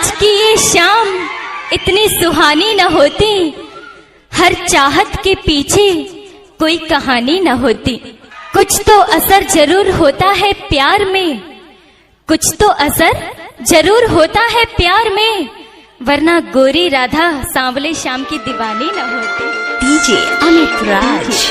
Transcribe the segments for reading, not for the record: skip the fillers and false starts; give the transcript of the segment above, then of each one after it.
आज की ये शाम इतनी सुहानी न होती, हर चाहत के पीछे कोई कहानी न होती। कुछ तो असर जरूर होता है प्यार में, कुछ तो असर जरूर होता है प्यार में, वरना गोरी राधा सांवले शाम की दीवानी न होती। डीजे अमित राज।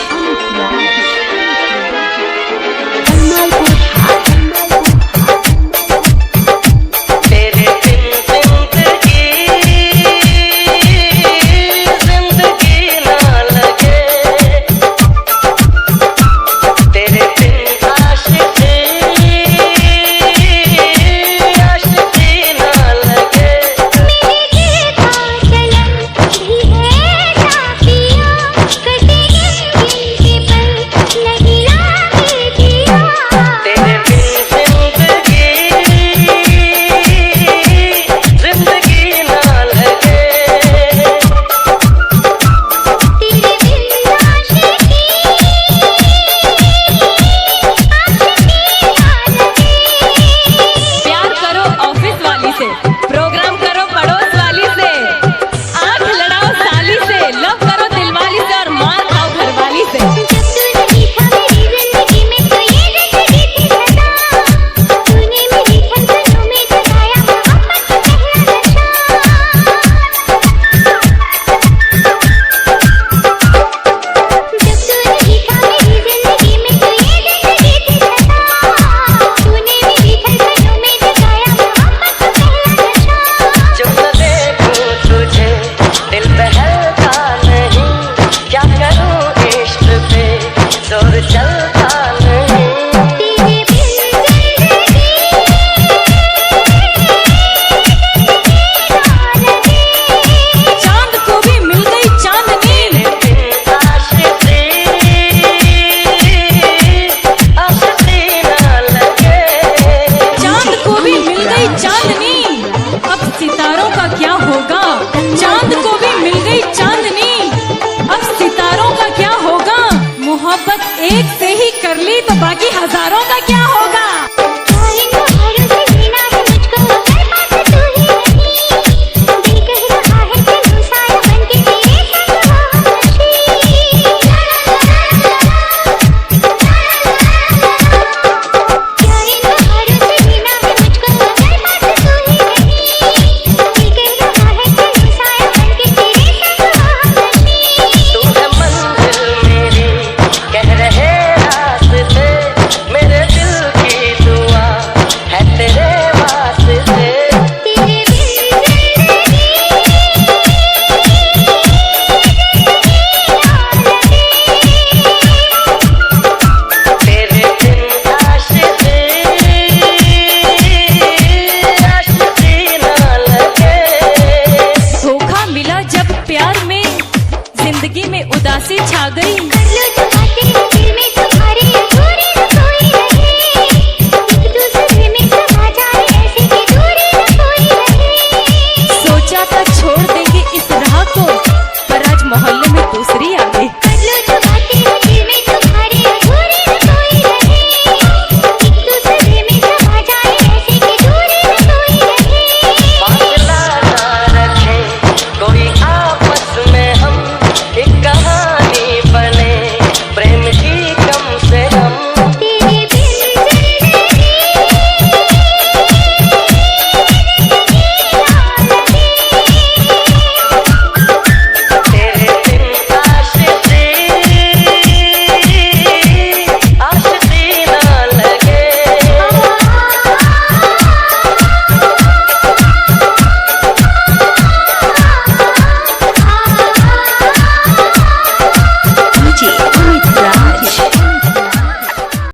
एक से ही कर ली तो बाकी हजारों का क्या।